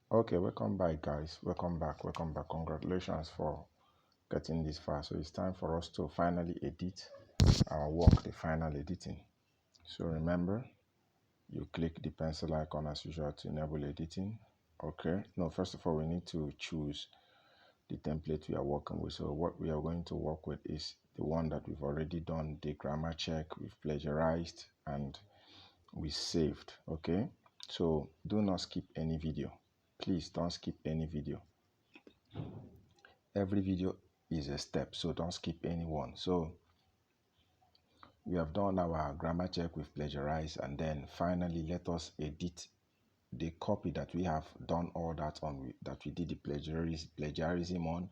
Okay, welcome back, guys. Welcome back. Welcome back. Congratulations for getting this far. So it's time for us to finally edit our work, the final editing. So remember, you click the pencil icon as usual to enable editing. Okay. No, first of all, we need to choose the template we are working with. So what we are going to work with is the one that we've already done, the grammar check, we've plagiarized, and we saved. Okay. So do not skip any video. Please don't skip any video. Every video is a step, so don't skip any one. So we have done our grammar check with plagiarized, and then finally let us edit the copy that we have done all that on, that we did the plagiarism on,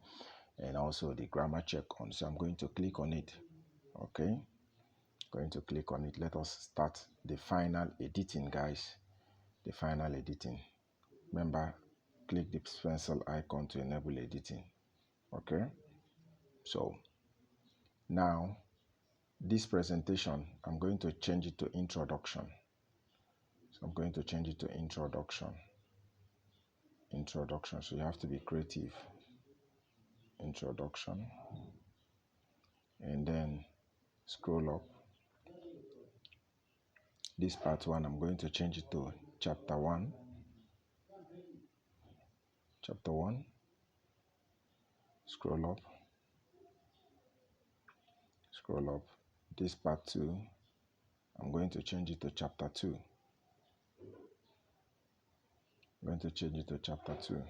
and also the grammar check on. So I'm going to click on it. Okay, going to click on it. Let us start the final editing, guys. The final editing. Remember, click the pencil icon to enable editing. Okay, so now this presentation, I'm going to change it to introduction. So I'm going to change it to introduction. Introduction. So you have to be creative. Introduction. And then scroll up. This part 1, I'm going to change it to chapter 1. Chapter 1. Scroll up. Scroll up. This part 2, I'm going to change it to chapter 2. I'm going to change it to chapter 2.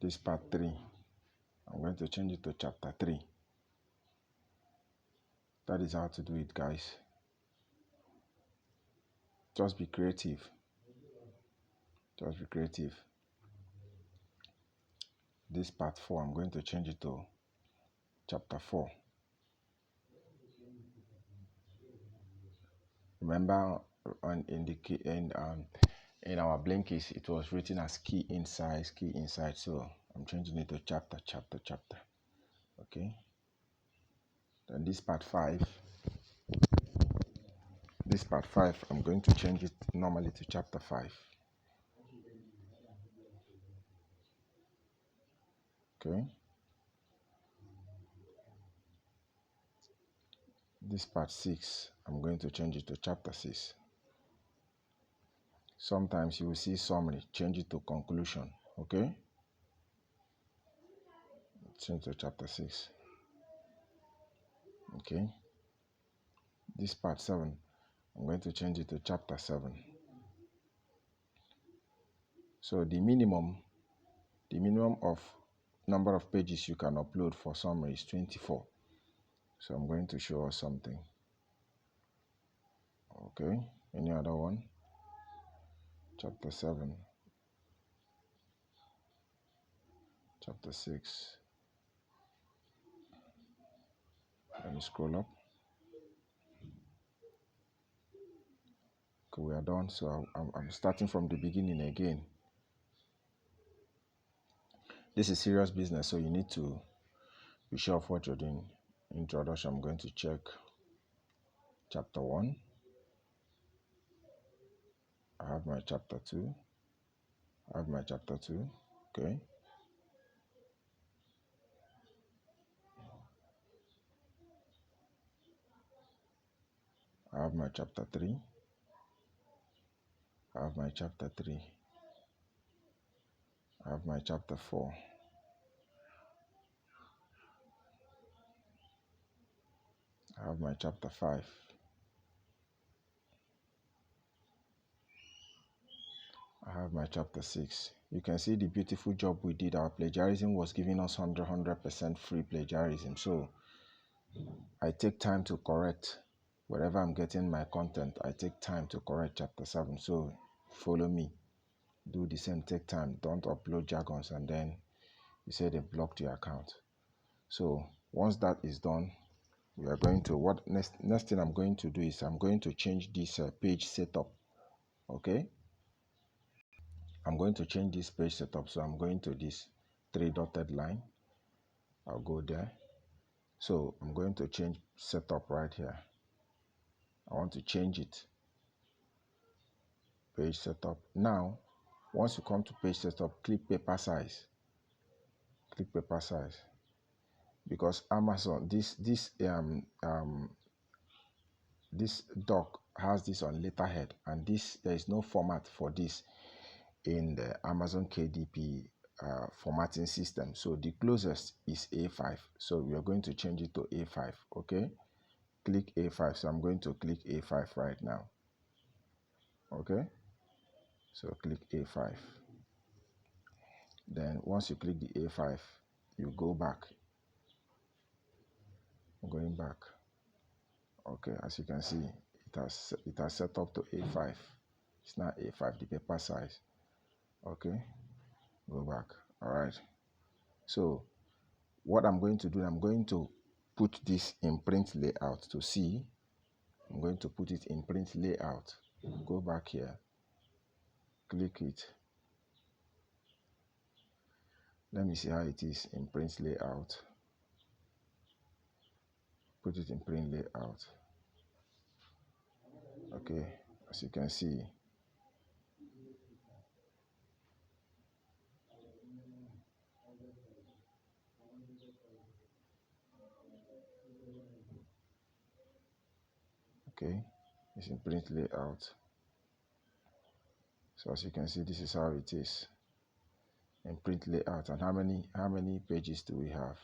This part 3, I'm going to change it to chapter 3. That is how to do it, guys. Just be creative. Just be creative. This part 4, I'm going to change it to chapter 4. Remember, in our Blinkist, it was written as key inside, key inside. So I'm changing it to chapter. Okay. Then this part 5. This part 5, I'm going to change it normally to chapter 5. Okay. This part 6, I'm going to change it to chapter 6. Sometimes you will see summary, change it to conclusion. Okay. Change to chapter 6. Okay. This part 7, I'm going to change it to chapter 7. So the minimum of number of pages you can upload for summary is 24. So I'm going to show us something. Okay. Any other one? Chapter 7. Chapter 6. Let me scroll up. Okay, we are done. So I'm starting from the beginning again. This is serious business, so you need to be sure of what you're doing. Introduction, I'm going to check chapter 1. I have my chapter 2. I have my chapter 2. Okay. I have my chapter 3. I have my chapter 3. I have my chapter 4. I have my chapter 5. I have my chapter 6. You can see the beautiful job we did. Our plagiarism was giving us 100% free plagiarism. So I take time to correct. Wherever I'm getting my content, I take time to correct chapter 7. So follow me. Do the same. Take time. Don't upload jargons and then you say they blocked your account. So once that is done, we are going to, what next thing I'm going to do is I'm going to change this page setup. Okay. I'm going to change this page setup. So I'm going to this 3 dotted line. I'll go there. So I'm going to change setup right here. I want to change it. Page setup. Now, once you come to page setup, click paper size. Click paper size. Because Amazon, this doc has this on letterhead, and there is no format for this in the Amazon KDP formatting system. So the closest is A5. So we are going to change it to A5. Okay, click A5. So I'm going to click A5 right now. Okay, so click A5. Then once you click the A5, you go back. Going back. Okay, as you can see, it has set up to A5. It's not A5, the paper size. Okay, go back. All right. So what I'm going to do, I'm going to put this in print layout to see. I'm going to put it in print layout. Go back here. Click it. Let me see how it is in print layout. Put it in print layout. Okay, as you can see. Okay, it's in print layout. So as you can see, this is how it is in print layout. And how many pages do we have?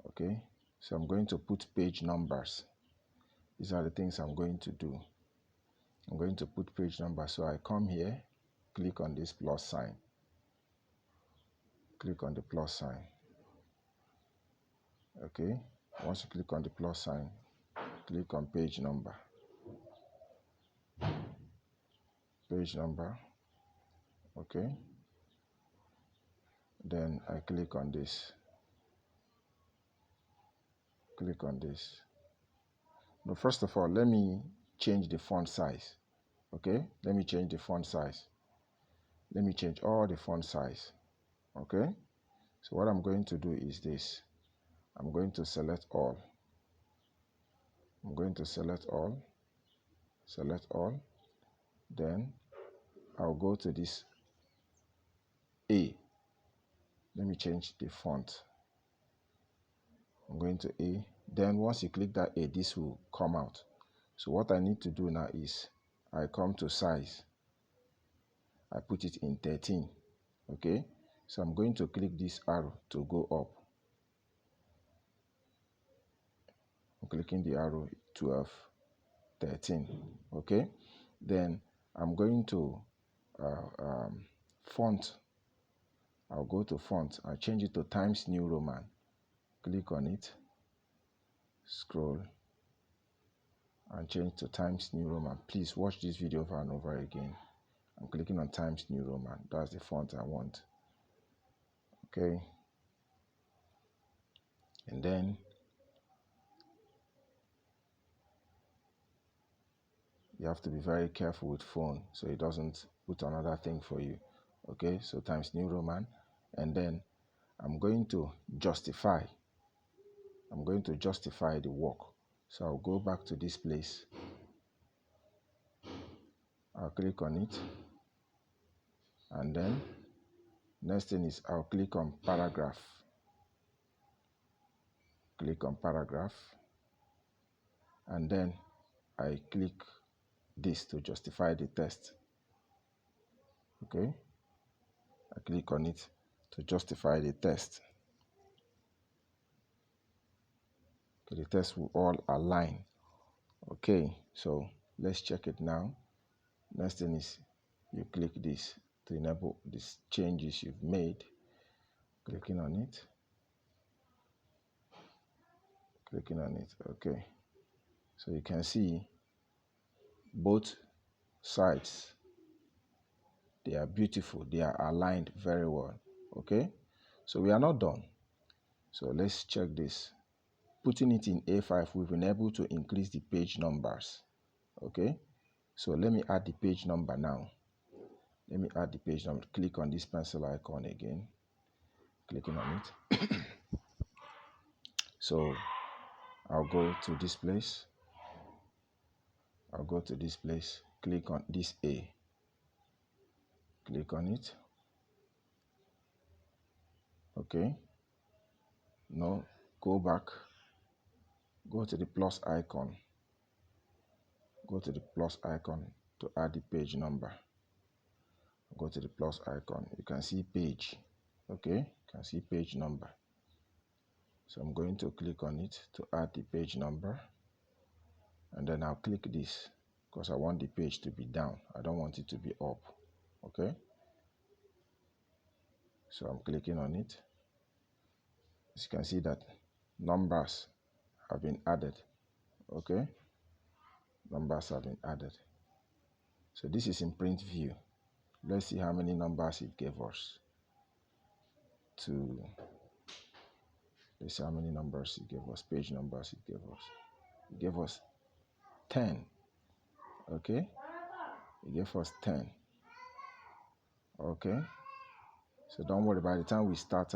Okay, so I'm going to put page numbers. These are the things I'm going to do. I'm going to put page numbers. So I come here, click on this plus sign. Click on the plus sign. Okay, once you click on the plus sign, click on page number. Page number. Okay, then I click on this. Click on this. Now, first of all, let me change the font size. Okay, let me change the font size. Let me change all the font size. Okay, so what I'm going to do is this. I'm going to select all. I'm going to select all. Select all. Then I'll go to this A. Let me change the font. I'm going to A. Then once you click that A, this will come out. So what I need to do now is I come to size. I put it in 13. Okay, so I'm going to click this arrow to go up. I'm clicking the arrow 12, 13. Okay, then I'm going to font. I'll go to font. I'll change it to Times New Roman. Click on it. Scroll and change to Times New Roman. Please watch this video over and over again. I'm clicking on Times New Roman. That's the font I want. Okay, and then you have to be very careful with phone so it doesn't put another thing for you. Okay, so Times New Roman, and then I'm going to justify. I'm going to justify the work. So I'll go back to this place. I'll click on it, and then next thing is I'll click on paragraph. Click on paragraph, and then I click this to justify the text. Okay, I click on it to justify the text. Okay, the text will all align. Okay, so let's check it now. Next thing is you click this to enable these changes you've made. Clicking on it. Clicking on it. Okay, so you can see both sides. They are beautiful. They are aligned very well. Okay, so we are not done. So let's check this. Putting it in A5, we've been able to increase the page numbers. Okay, so let me add the page number now. Let me add the page number. Click on this pencil icon again. Clicking on it. So I'll go to this place. I'll go to this place. Click on this A. Click on it. Okay. No, go back. Go to the plus icon. Go to the plus icon to add the page number. Go to the plus icon. You can see page. Okay, you can see page number. So I'm going to click on it to add the page number. And then I'll click this because I want the page to be down. I don't want it to be up. Okay. So I'm clicking on it. As you can see that numbers have been added. Okay. Numbers have been added. So this is in print view. Let's see how many numbers it gave us. Let's see how many numbers it gave us, page numbers it gave us. It gave us 10. Okay. It gave us 10. Okay. So don't worry, by the time we start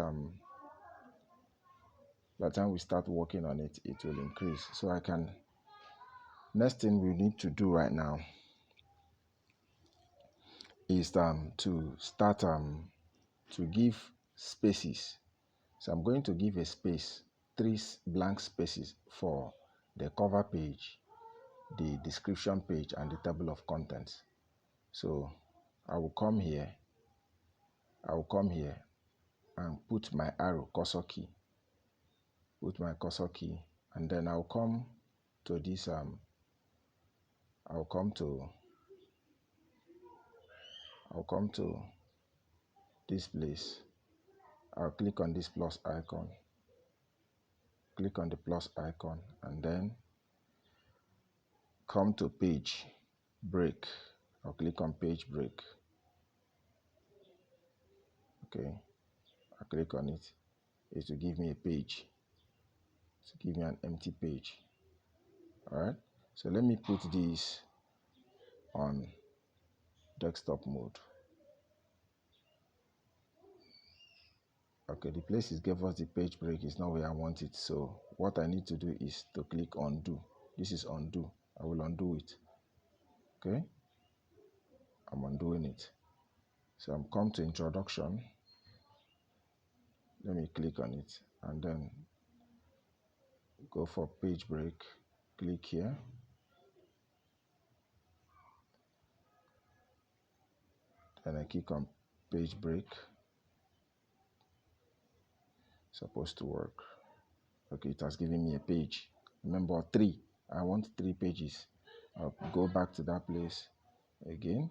working on it, it will increase. So next thing we need to do right now is to start to give spaces. So I'm going to give a space, 3 blank spaces for the cover page, the description page, and the table of contents. So I will come here and put my arrow cursor key, and then I'll come to this I'll come to this place. I'll click on this plus icon, and then come to page break. I'll click on page break. Okay, I'll click on it. It will give me a page. To give me an empty page. All right, so let me put this on desktop mode. Okay, the place it gave us the page break is not where I want it. So what I need to do is to click undo. This is undo. I will undo it. Okay, I'm undoing it. So I'm come to introduction. Let me click on it and then go for page break. Click here. Then I click on page break. Supposed to work. Okay, it has given me a page. Remember 3. I want 3 pages. I'll go back to that place again.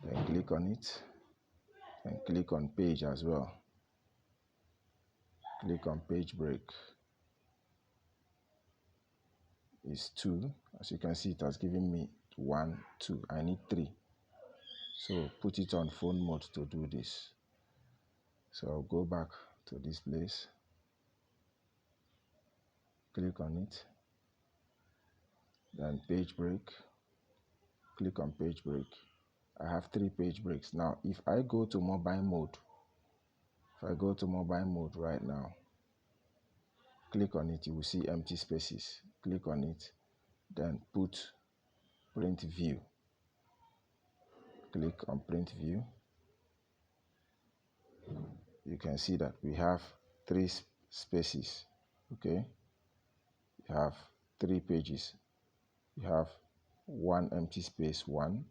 Then click on it. And click on page as well. Click on page break. It's 2. As you can see, it has given me 1, 2. I need 3. So put it on phone mode to do this. So I'll go back to this place. Click on it. Then page break. Click on page break. I have 3 page breaks. Now, if I go to mobile mode, right now, click on it, you will see empty spaces. Click on it, then put print view. Click on print view. You can see that we have 3 spaces. Okay, you have 3 pages. You have 1 empty space, 1.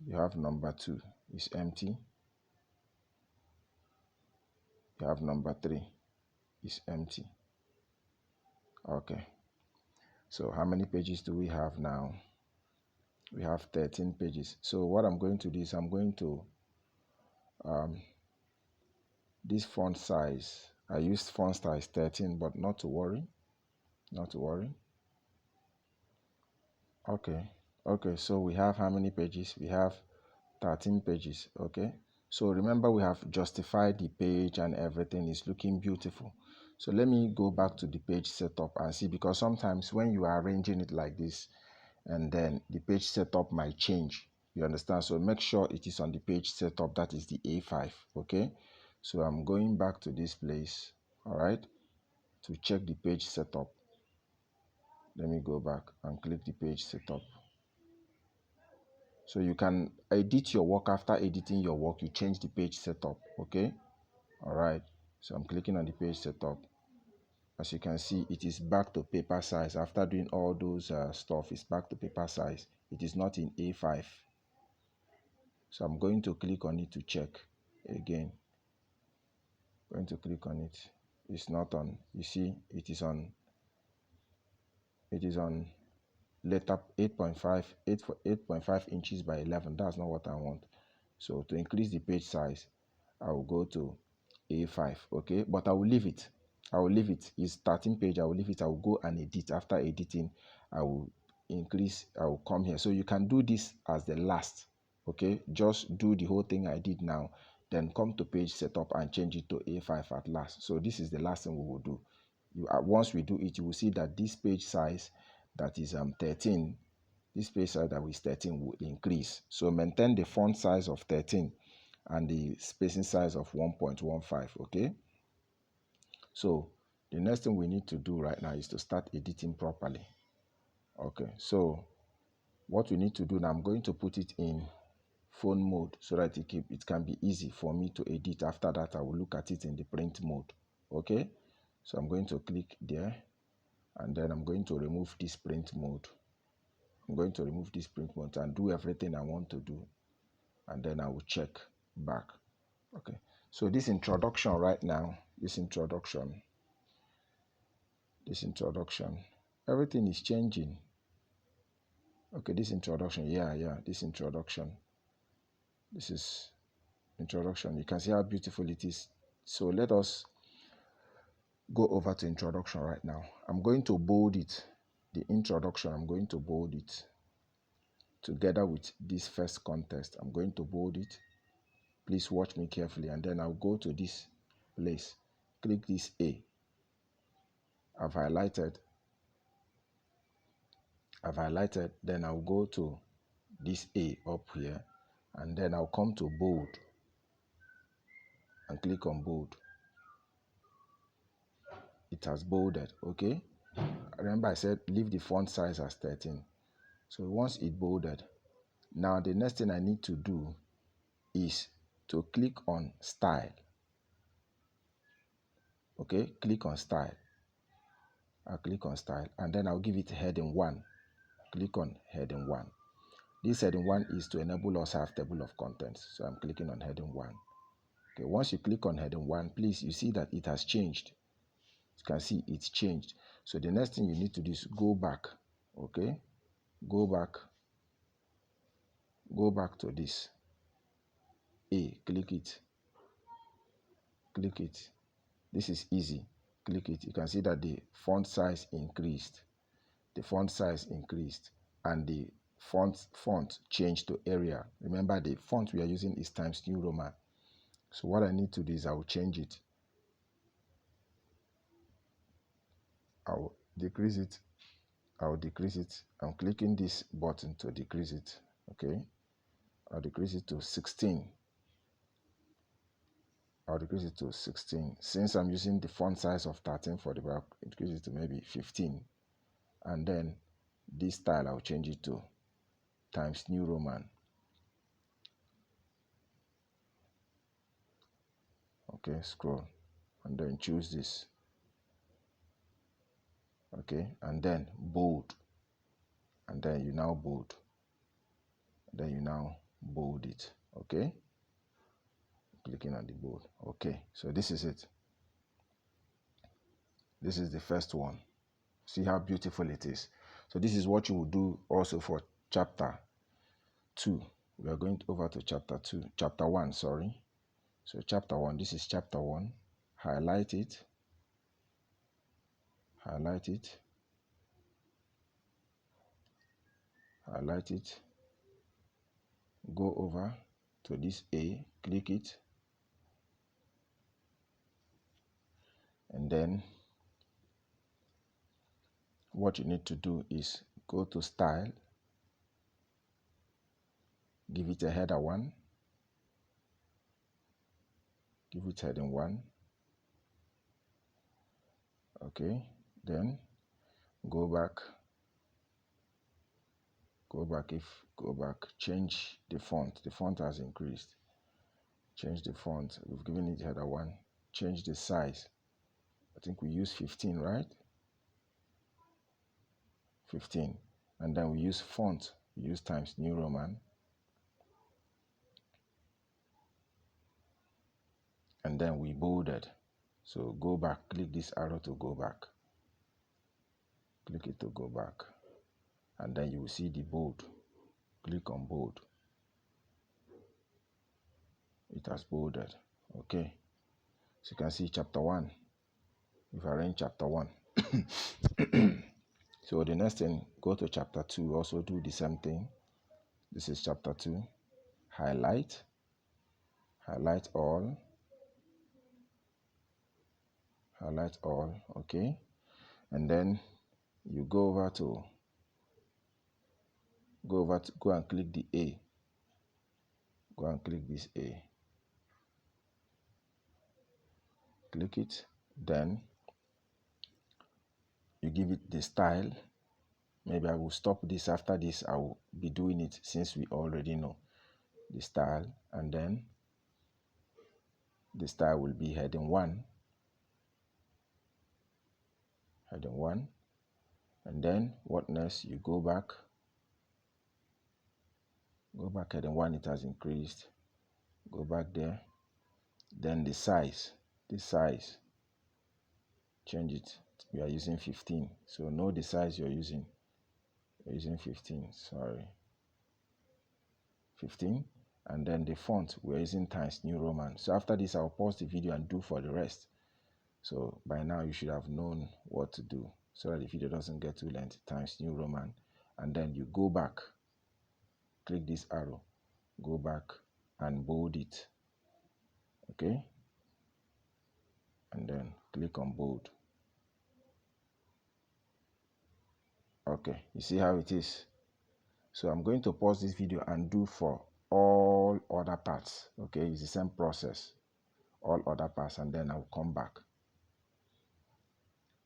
You have number 2 is empty. You have number 3 is empty. Okay, so how many pages do we have now? We have 13 pages. So what I'm going to do is I'm going to this font size. I used font size 13, but not to worry. Okay, so we have how many pages? We have 13 pages. Okay, so remember we have justified the page and everything is looking beautiful. So let me go back to the page setup and see, because sometimes when you are arranging it like this and then the page setup might change, you understand? So make sure it is on the page setup, that is the A5. Okay, so I'm going back to this place, all right, to check the page setup. Let me go back and click the page setup. So you can edit your work. After editing your work, you change the page setup. Okay. All right. So I'm clicking on the page setup. As you can see, it is back to paper size. After doing all those stuff, it's back to paper size. It is not in A5. So I'm going to click on it to check again. Going to click on it. It's not on. You see, it is on letter 8.5 8.5 inches by 11. That's not what I want. So to increase the page size, I will go to A5. Okay, but I will leave it. It's 13 page. I will leave it. I will go and edit. After editing, I will increase. I will come here. So you can do this as the last. Okay, just do the whole thing I did now, then come to page setup and change it to A5 at last. So this is the last thing we will do. Once we do it, you will see that this page size that is 13, this page size that is 13 will increase. So maintain the font size of 13 and the spacing size of 1.15. Okay, so the next thing we need to do right now is to start editing properly. Okay, so what we need to do now, I'm going to put it in phone mode so that it can be easy for me to edit. After that, I will look at it in the print mode. Okay, so I'm going to click there, and then I'm going to remove this print mode. I'm going to remove this print mode and do everything I want to do, and then I will check back. Okay, so this introduction right now, this introduction, everything is changing. Okay, this introduction, this introduction, this is introduction. You can see how beautiful it is. So let us go over to introduction right now. I'm going to bold it. The introduction, I'm going to bold it together with this first context. I'm going to bold it. Please watch me carefully, and then I'll go to this place. Click this A. I've highlighted, then I'll go to this A up here, and then I'll come to bold and click on bold. It has bolded. Okay, remember I said leave the font size as 13. So once it bolded, now the next thing I need to do is to click on style. Okay, click on style. I'll click on style, and then I'll give it heading 1. Click on heading 1. This heading 1 is to enable us have table of contents. So I'm clicking on heading 1. Okay, once you click on heading 1, please, you see that it has changed. You can see it's changed. So the next thing you need to do is go back. Okay, go back to this A. Click it. This is easy. Click it. You can see that the font size increased. And the font changed to Arial. Remember, the font we are using is Times New Roman. So what I need to do is I will change it. I will decrease it. I'm clicking this button to decrease it. Okay, I'll decrease it to 16. Since I'm using the font size of 13 for the back, increase it to maybe 15. And then this style, I'll change it to Times New Roman. Okay, scroll and then choose this. Okay, and then bold, and then you now bold, it. Okay, clicking on the bold. Okay, so this is it. This is the first one. See how beautiful it is. So this is what you will do also for chapter 2. We are going over to chapter 1, sorry. So chapter 1, this is chapter 1. Highlight it, go over to this A, click it, and then what you need to do is go to style, give it a header 1, give it heading 1. Okay, then go back Go back, change the font. The font has increased. Change the font. We've given it header 1. Change the size. I think we use 15, right? 15. And then we use font. We use Times New Roman. And then we bolded. So go back. Click this arrow to go back. Click it to go back. And then you will see the bold. Click on bold. It has bolded. Okay. So you can see chapter 1. We've arranged chapter 1. So the next thing, go to chapter 2. Also do the same thing. This is chapter 2. Highlight. Highlight all. Highlight all. Okay. And then you go and click the A. Go and click this A. Click it. Then you give it the style. Maybe I will stop this. After this, I will be doing it since we already know the style. And then the style will be heading 1. Heading 1. And then what next? You go back. Go back, heading 1, it has increased. Go back there. Then the size. The size. Change it. We are using 15. So know the size you're using. You're using 15. Sorry. 15. And then the font, we're using Times New Roman. So after this, I'll pause the video and do for the rest. So by now, you should have known what to do so that the video doesn't get too lengthy. Times New Roman. And then you go back. Click this arrow. Go back and bold it. Okay. And then click on bold. Okay. You see how it is? So I'm going to pause this video and do for all other parts. Okay. It's the same process. All other parts, and then I'll come back.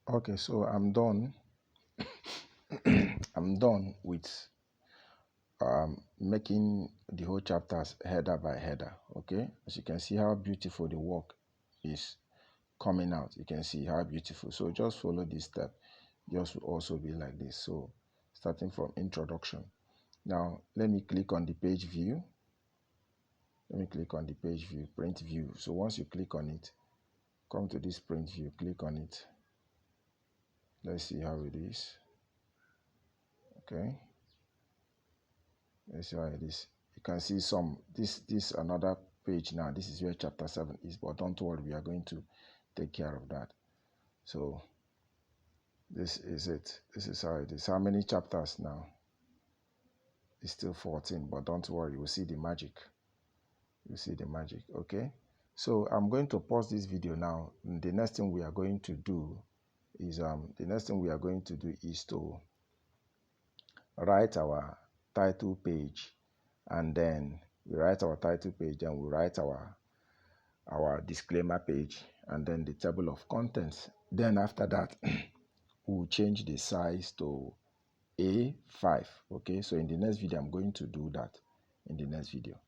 Okay. So I'm done. I'm done with making the whole chapters header by header. Okay. As you can see how beautiful the work is coming out. You can see how beautiful. So just follow this step. Yours will also be like this. So starting from introduction. Now let me click on the page view. Let me click on the page view, print view. So once you click on it, come to this print view, click on it. Let's see how it is. Okay. Let's see how it is. You can see some, this another page now. This is where chapter 7 is, but don't worry, we are going to take care of that. So this is it. This is how it is. How many chapters now? It's still 14, but don't worry, you will see the magic. You see the magic. Okay. So I'm going to pause this video now. The next thing we are going to do is to write our title page, and then we write our title page, and we write our disclaimer page, and then the table of contents. Then after that, we'll change the size to A5. Okay, so in the next video, I'm going to do that in the next video.